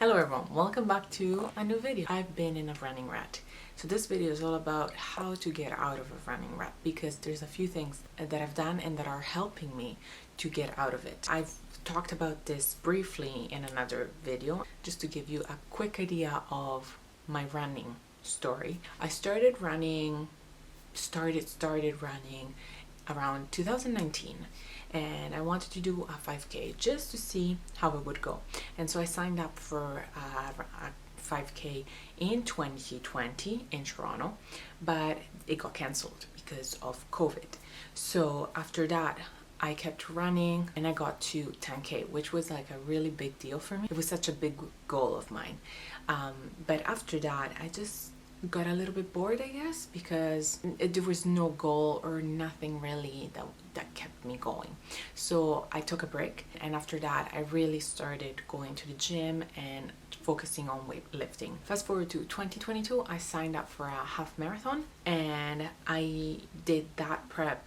Hello everyone, welcome back to a new video. I've been in a running rut. So this video is all about how to get out of a running rut because there's a few things that I've done and that are helping me to get out of it. I've talked about this briefly in another video just to give you a quick idea of my running story. I started running around 2019 and I wanted to do a 5k just to see how it would go, and so I signed up for a 5k in 2020 in Toronto, but it got cancelled because of COVID. So after that I kept running and I got to 10k, which was like a really big deal for me. It was such a big goal of mine, but after that I just got a little bit bored, I guess, because there was no goal or nothing really that kept me going. So I took a break, and after that I really started going to the gym and focusing on weightlifting. Fast forward to 2022, I signed up for a half marathon and I did that prep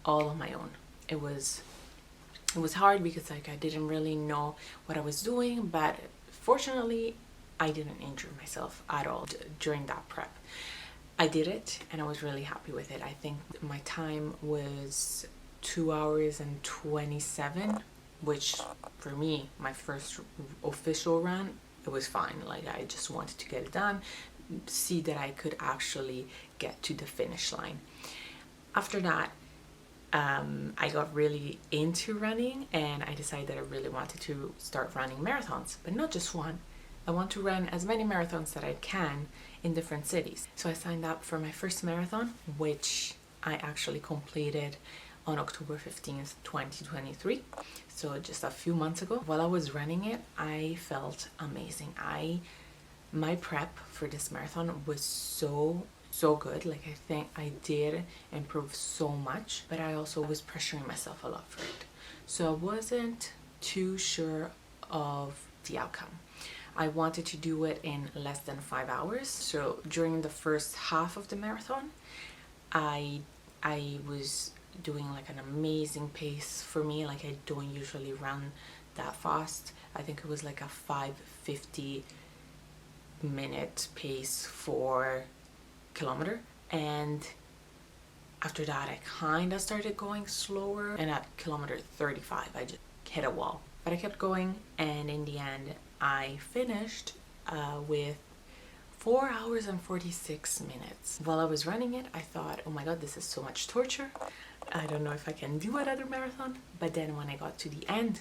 all on my own. It was hard because I didn't really know what I was doing, but fortunately I didn't injure myself at all during that prep. I did it and I was really happy with it. I think my time was 2 hours and 27, which for me, my first official run, it was fine. Like, I just wanted to get it done, see that I could actually get to the finish line. After that, I got really into running and I decided that I really wanted to start running marathons, but not just one. I want to run as many marathons that I can in different cities. So I signed up for my first marathon, which I actually completed on October 15th, 2023. So just a few months ago. While I was running it, I felt amazing. My prep for this marathon was so good. Like, I think I did improve so much, but I also was pressuring myself a lot for it. So I wasn't too sure of the outcome. I wanted to do it in less than 5 hours. So during the first half of the marathon, I was doing like an amazing pace for me. Like, I don't usually run that fast. I think it was like a 5:50 minute pace for kilometer, and after that I kind of started going slower, and at kilometer 35 I just hit a wall. But I kept going, and in the end I finished with 4 hours and 46 minutes. While I was running it, I thought, oh my god, this is so much torture. I don't know if I can do another marathon. But then when I got to the end,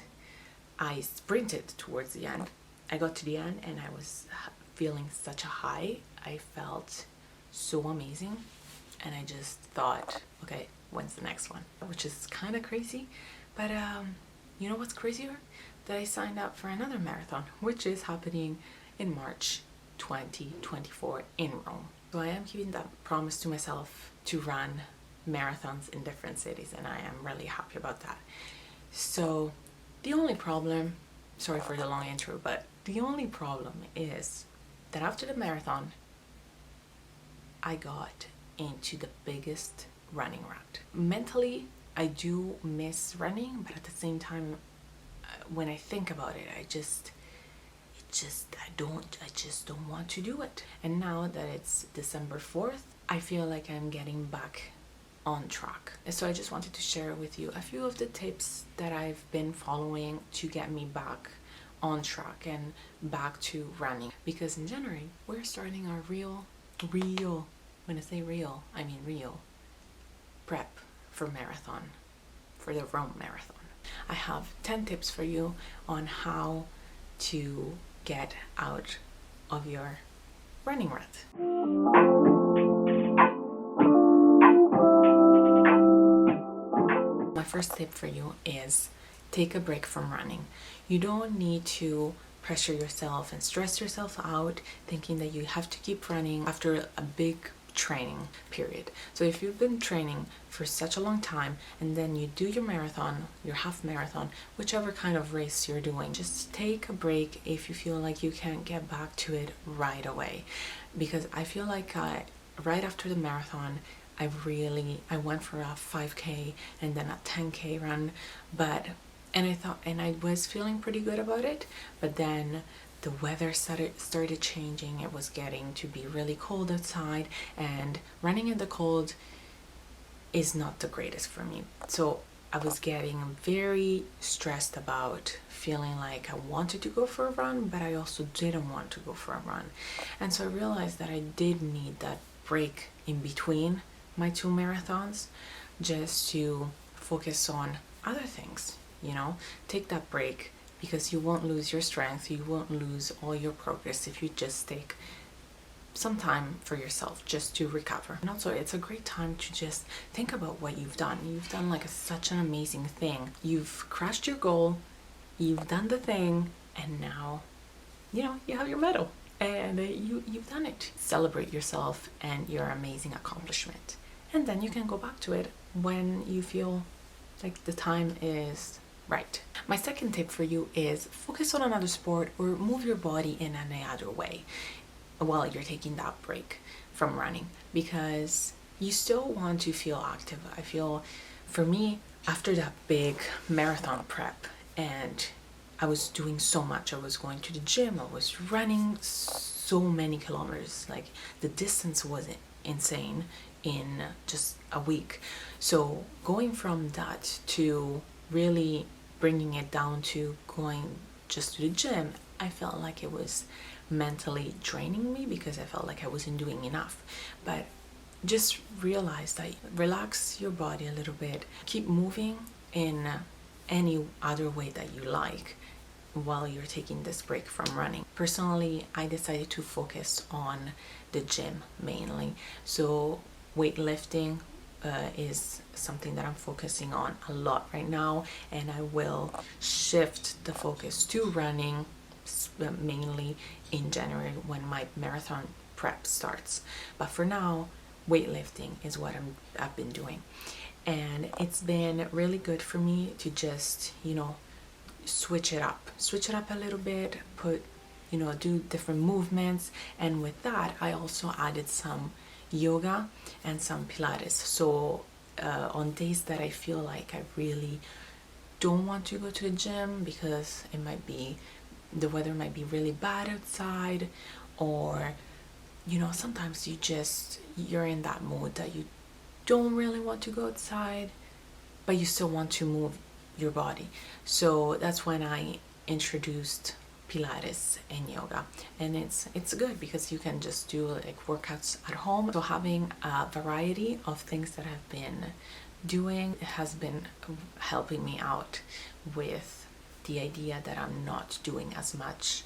I sprinted towards the end. I got to the end and I was feeling such a high. I felt so amazing, and I just thought, okay, when's the next one? Which is kind of crazy, but you know what's crazier? That I signed up for another marathon, which is happening in March 2024 in Rome. So I am keeping that promise to myself to run marathons in different cities, and I am really happy about that. So the only problem, sorry for the long intro, but the only problem is that after the marathon, I got into the biggest running rut. Mentally, I do miss running, but at the same time, when I think about it, I just don't want to do it. And now that it's December 4th, I feel like I'm getting back on track. And so I just wanted to share with you a few of the tips that I've been following to get me back on track and back to running. Because in January, we're starting our real, when I say real, I mean real prep for the Rome Marathon. I have 10 tips for you on how to get out of your running rut. My first tip for you is take a break from running. You don't need to pressure yourself and stress yourself out thinking that you have to keep running after a big training period. So if you've been training for such a long time and then you do your marathon, your half marathon, whichever kind of race you're doing, just take a break if you feel like you can't get back to it right away. Because I feel like right after the marathon, I went for a 5k and then a 10k run, but and I was feeling pretty good about it, but then the weather started changing. It was getting to be really cold outside, and running in the cold is not the greatest for me. So I was getting very stressed about feeling like I wanted to go for a run, but I also didn't want to go for a run. And so I realized that I did need that break in between my two marathons just to focus on other things, take that break, because you won't lose your strength, you won't lose all your progress if you just take some time for yourself just to recover. And also, it's a great time to just think about what you've done. You've done like such an amazing thing. You've crushed your goal, you've done the thing, and now, you have your medal and you've done it. Celebrate yourself and your amazing accomplishment. And then you can go back to it when you feel like the time is right. My second tip for you is focus on another sport or move your body in any other way while you're taking that break from running, because you still want to feel active. I feel, for me, after that big marathon prep, and I was doing so much, I was going to the gym, I was running so many kilometers, like the distance was insane in just a week. So going from that to really bringing it down to going just to the gym, I felt like it was mentally draining me because I felt like I wasn't doing enough. But just realize that, relax your body a little bit, keep moving in any other way that you like while you're taking this break from running. Personally, I decided to focus on the gym mainly. So weightlifting is something that I'm focusing on a lot right now, and I will shift the focus to running mainly in January when my marathon prep starts. But for now, weightlifting is what I've been doing, and it's been really good for me to just switch it up a little bit, do different movements. And with that, I also added some yoga and some Pilates. So on days that I feel like I really don't want to go to the gym because the weather might be really bad outside, or sometimes you're in that mood that you don't really want to go outside, but you still want to move your body. So that's when I introduced Pilates and yoga, and it's good because you can just do like workouts at home. So having a variety of things that I've been doing has been helping me out with the idea that I'm not doing as much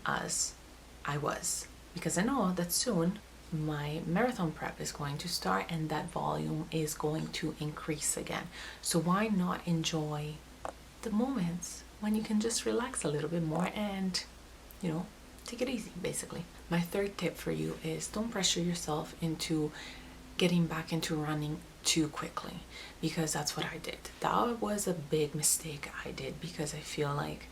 as I was, because I know that soon my marathon prep is going to start and that volume is going to increase again. So why not enjoy the moments when you can just relax a little bit more and take it easy, basically. My third tip for you is don't pressure yourself into getting back into running too quickly, because that's what I did. That was a big mistake I did, because I feel like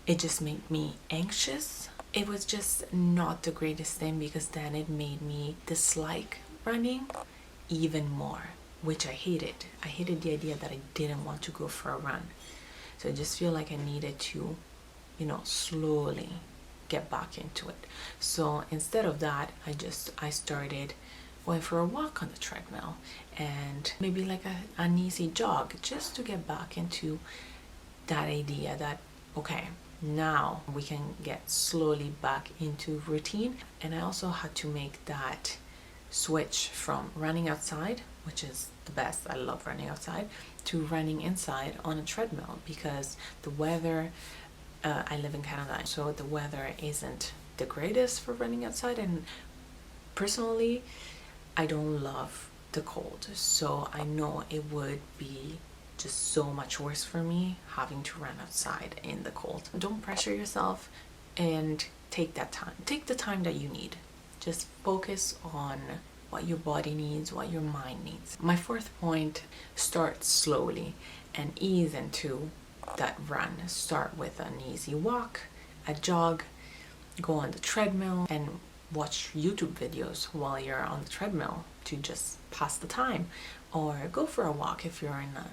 it just made me anxious. It was just not the greatest thing, because then it made me dislike running even more, which I hated. I hated the idea that I didn't want to go for a run. So I just feel like I needed to, slowly get back into it. So instead of that, I started going for a walk on the treadmill, and maybe like an easy jog, just to get back into that idea that, okay, now we can get slowly back into routine. And I also had to make that switch from running outside, which is the best, I love running outside, to running inside on a treadmill, because the weather, I live in Canada, so the weather isn't the greatest for running outside, and personally I don't love the cold, so I know it would be just so much worse for me having to run outside in the cold. Don't pressure yourself, and take that time. Take the time that you need. Just focus on what your body needs, what your mind needs. My fourth point, start slowly and ease into that run. Start with an easy walk, a jog, go on the treadmill, and watch YouTube videos while you're on the treadmill to just pass the time, or go for a walk if you're in a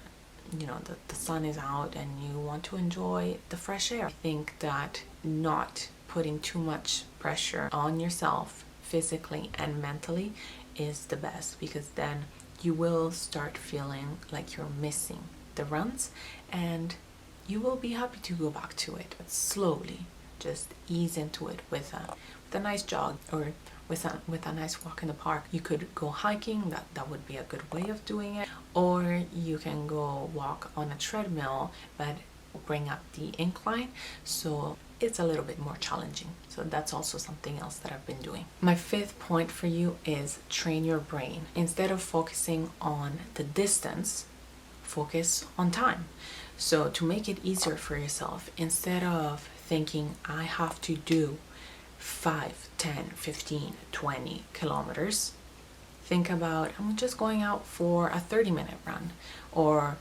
the sun is out and you want to enjoy the fresh air. I think that not putting too much pressure on yourself physically and mentally is the best, because then you will start feeling like you're missing the runs, and you will be happy to go back to it. But slowly, just ease into it with a nice jog, or with a nice walk in the park. You could go hiking, that would be a good way of doing it, or you can go walk on a treadmill, but bring up the incline, so it's a little bit more challenging. So that's also something else that I've been doing. My fifth point for you is train your brain. Instead of focusing on the distance, focus on time. So to make it easier for yourself, instead of thinking I have to do 5, 10, 15, 20 kilometers, think about I'm just going out for a 30-minute run, or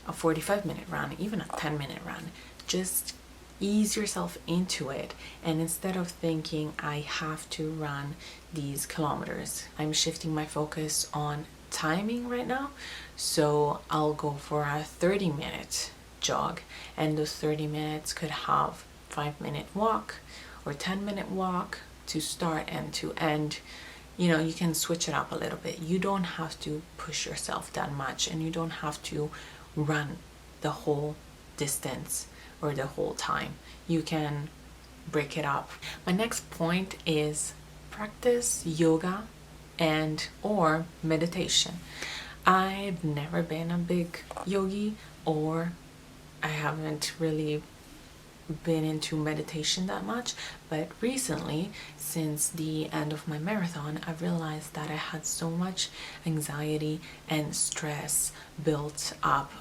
a 45-minute run, even a 10-minute run. Just ease yourself into it, and instead of thinking I have to run these kilometers, I'm shifting my focus on timing right now. So I'll go for a 30-minute jog, and those 30 minutes could have 5-minute walk or 10-minute walk to start and to end. You can switch it up a little bit. You don't have to push yourself that much, and you don't have to run the whole distance or the whole time. You can break it up. My next point is practice yoga and or meditation. I've never been a big yogi, or I haven't really been into meditation that much, but recently, since the end of my marathon, I've realized that I had so much anxiety and stress built up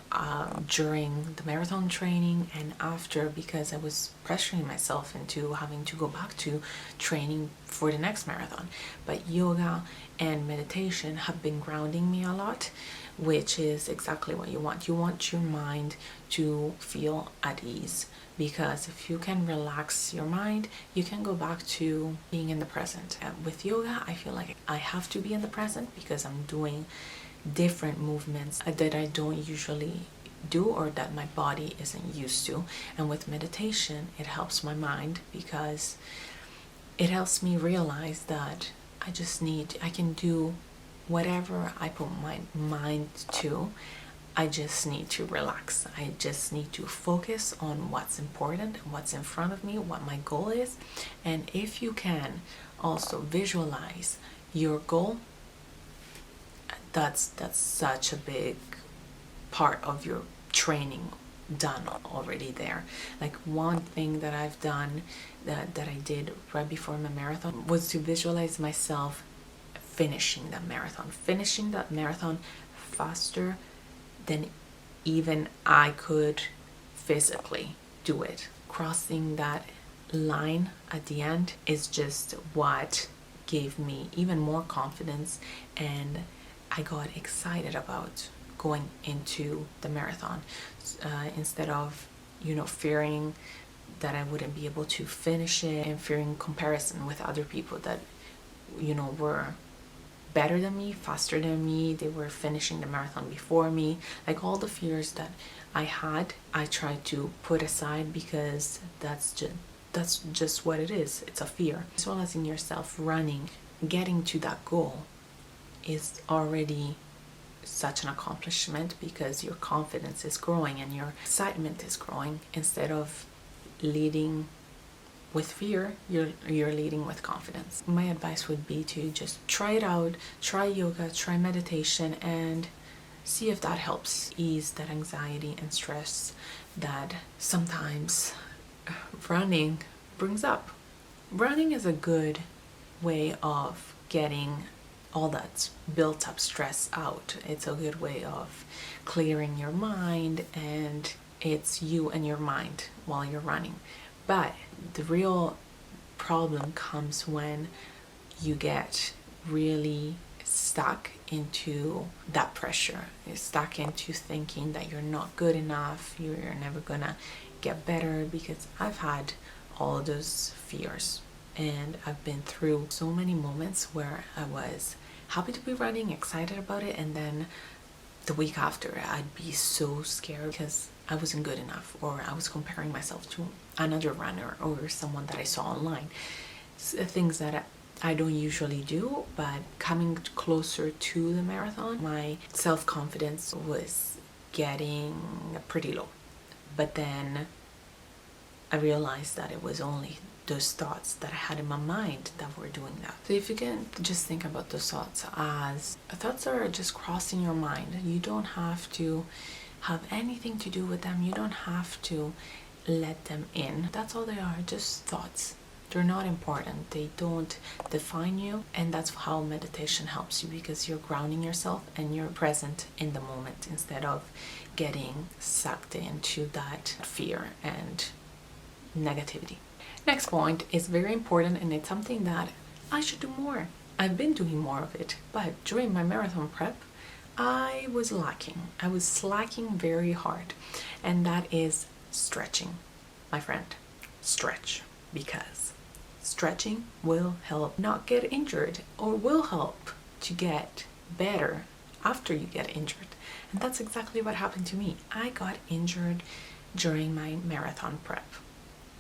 during the marathon training and after, because I was pressuring myself into having to go back to training for the next marathon. But yoga and meditation have been grounding me a lot, which is exactly what you want. You want your mind to feel at ease, because if you can relax your mind, you can go back to being in the present. With yoga, I feel like I have to be in the present because I'm doing different movements that I don't usually do, or that my body isn't used to. And with meditation, it helps my mind, because it helps me realize that I can do whatever I put my mind to. I just need to relax. I just need to focus on what's important, what's in front of me, what my goal is. And if you can also visualize your goal, that's such a big part of your training done already there. Like, one thing that I've done that I did right before my marathon was to visualize myself finishing that marathon faster than even I could physically do it. Crossing that line at the end is just what gave me even more confidence, and I got excited about going into the marathon, instead of fearing that I wouldn't be able to finish it, and fearing comparison with other people that were better than me, faster than me, they were finishing the marathon before me. Like, all the fears that I had, I tried to put aside, because that's just what it is. It's a fear. As well as in yourself running, getting to that goal is already such an accomplishment, because your confidence is growing and your excitement is growing. Instead of leading with fear, you're leading with confidence. My advice would be to just try it out, try yoga, try meditation, and see if that helps ease that anxiety and stress that sometimes running brings up. Running is a good way of getting all that built up stress out. It's a good way of clearing your mind, and it's you and your mind while you're running. But the real problem comes when you get really stuck into that pressure. You're stuck into thinking that you're not good enough, you're never gonna get better, because I've had all those fears, and I've been through so many moments where I was happy to be running, excited about it, and then the week after, I'd be so scared because I wasn't good enough, or I was comparing myself to another runner or someone that I saw online. Things that I don't usually do, but coming closer to the marathon, my self-confidence was getting pretty low. But then I realized that it was only those thoughts that I had in my mind that were doing that. So if you can just think about those thoughts as thoughts that are just crossing your mind, you don't have to have anything to do with them. You don't have to let them in. That's all they are, just thoughts. They're not important. They don't define you. And that's how meditation helps you, because you're grounding yourself and you're present in the moment instead of getting sucked into that fear and negativity. Next point is very important, and it's something that I should do more. I've been doing more of it, but during my marathon prep, I was lacking. I was slacking very hard, and that is stretching. My friend, stretch, because stretching will help not get injured, or will help to get better after you get injured. And that's exactly what happened to me. I got injured during my marathon prep,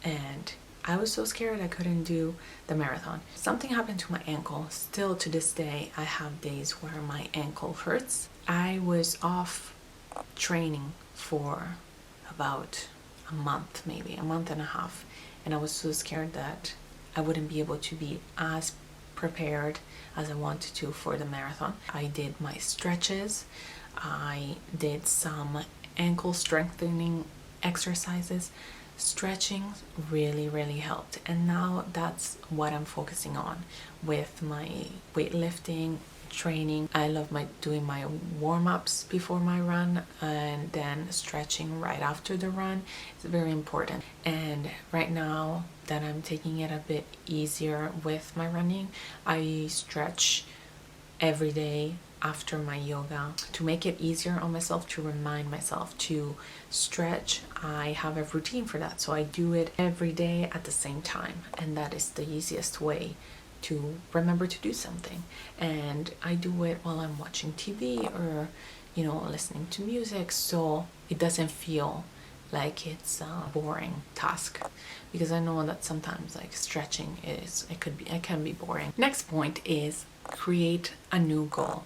and I was so scared I couldn't do the marathon. Something happened to my ankle. Still to this day, I have days where my ankle hurts. I was off training for about a month, maybe a month and a half, and I was so scared that I wouldn't be able to be as prepared as I wanted to for the marathon. I did my stretches. I did some ankle strengthening exercises. Stretching really helped, and now that's what I'm focusing on with my weightlifting training. I love doing my warm-ups before my run, and then stretching right after the run. It's very important. And right now that I'm taking it a bit easier with my running, I stretch every day after my yoga to make it easier on myself, to remind myself to stretch. I have a routine for that, so I do it every day at the same time, and that is the easiest way to remember to do something. And I do it while I'm watching TV or listening to music, so it doesn't feel like it's a boring task, because I know that sometimes stretching it can be boring. Next point is create a new goal.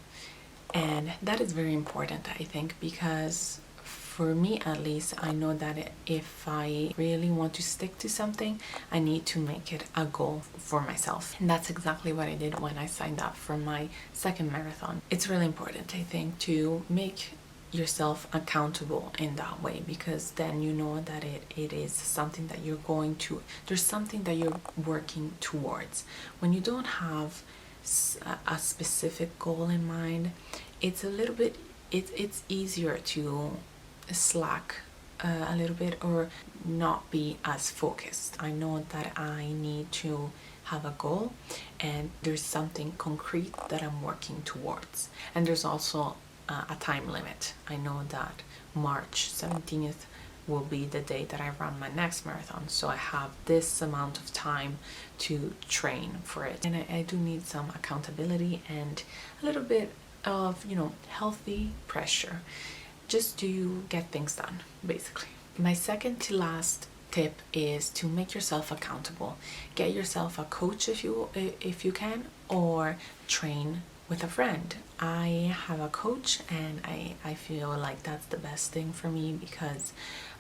And that is very important, I think, because for me at least, I know that if I really want to stick to something, I need to make it a goal for myself. And that's exactly what I did when I signed up for my second marathon. It's really important, I think, to make yourself accountable in that way, because then you know that it is something that there's something that you're working towards. When you don't have a specific goal in mind, it's a little bit it's easier to slack a little bit or not be as focused. I know that I need to have a goal, and there's something concrete that I'm working towards, and there's also a time limit. I know that March 17th will be the day that I run my next marathon, so I have this amount of time to train for it. And I do need some accountability and a little bit of healthy pressure just to get things done, basically. My second to last tip is to make yourself accountable. Get yourself a coach if you can, or train with a friend. I have a coach, and I feel like that's the best thing for me, because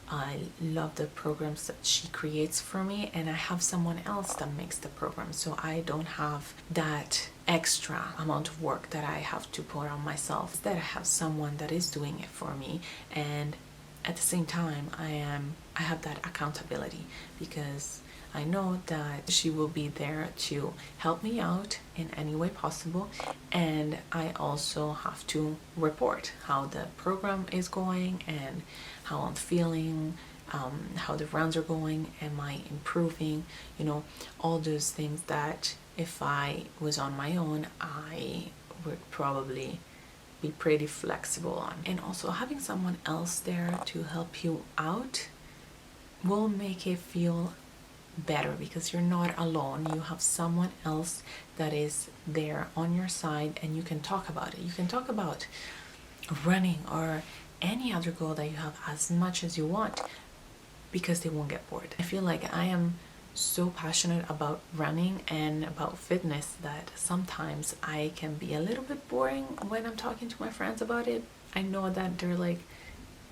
I love the programs that she creates for me, and I have someone else that makes the program, so I don't have that extra amount of work that I have to put on myself. Instead, I have someone that is doing it for me, and at the same time I have that accountability, because I know that she will be there to help me out in any way possible, and I also have to report how the program is going and how I'm feeling, how the rounds are going, am I improving, all those things that if I was on my own, I would probably be pretty flexible on. And also having someone else there to help you out will make it feel better, because you're not alone. You have someone else that is there on your side, and you can talk about it. You can talk about running or any other goal that you have as much as you want, because they won't get bored. I feel like I am so passionate about running and about fitness that sometimes I can be a little bit boring when I'm talking to my friends about it. I know that they're like,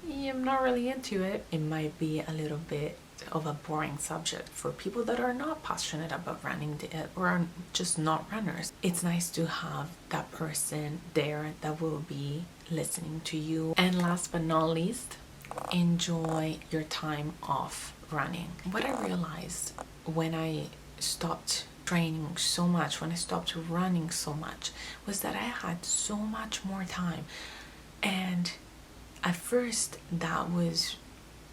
yeah, I'm not really into it. It might be a little bit of a boring subject for people that are not passionate about running or are just not runners. It's nice to have that person there that will be listening to you. And last but not least, enjoy your time off running. What I realized when I stopped training so much, when I stopped running so much, was that I had so much more time. And at first that was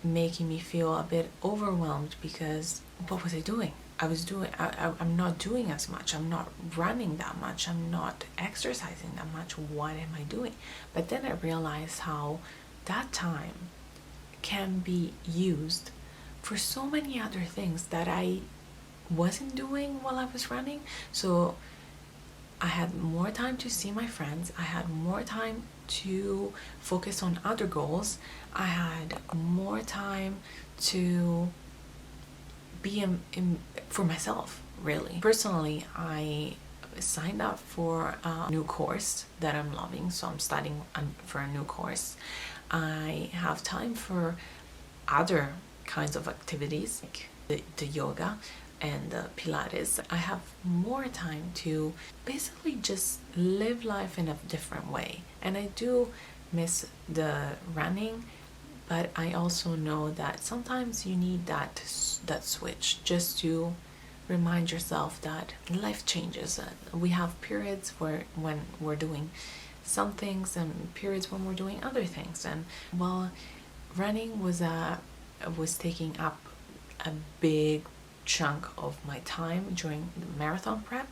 making me feel a bit overwhelmed, because what was I doing? I'm not doing as much. I'm not running that much. I'm not exercising that much. What am I doing? But then I realized how that time can be used for so many other things that I wasn't doing while I was running. So I had more time to see my friends. I had more time to focus on other goals. I had more time to be for myself, really. Personally, I signed up for a new course that I'm loving, so I'm studying for a new course. I have time for other kinds of activities like the yoga and the Pilates. I have more time to basically just live life in a different way. And I do miss the running, but I also know that sometimes you need that switch just to remind yourself that life changes. We have periods when we're doing some things and periods when we're doing other things. And while running was taking up a big chunk of my time during the marathon prep,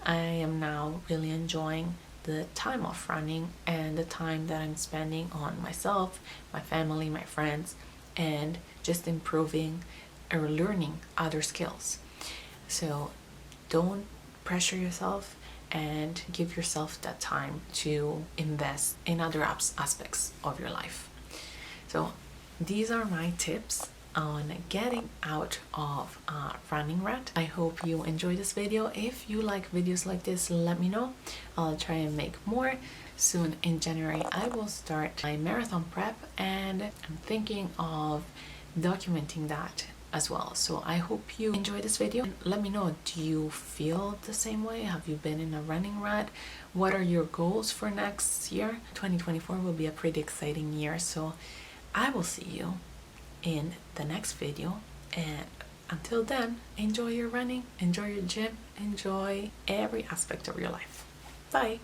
I am now really enjoying the time off running and the time that I'm spending on myself, my family, my friends, and just improving or learning other skills. So don't pressure yourself and give yourself that time to invest in other aspects of your life. So these are my tips on getting out of a running rut. I hope you enjoyed this video. If you like videos like this, let me know. I'll try and make more. Soon in January I will start my marathon prep, and I'm thinking of documenting that as well. So I hope you enjoy this video. Let me know, do you feel the same way? Have you been in a running rut? What are your goals for next year? 2024 will be a pretty exciting year, so I will see you in the next video, and until then, enjoy your running, enjoy your gym, enjoy every aspect of your life. Bye.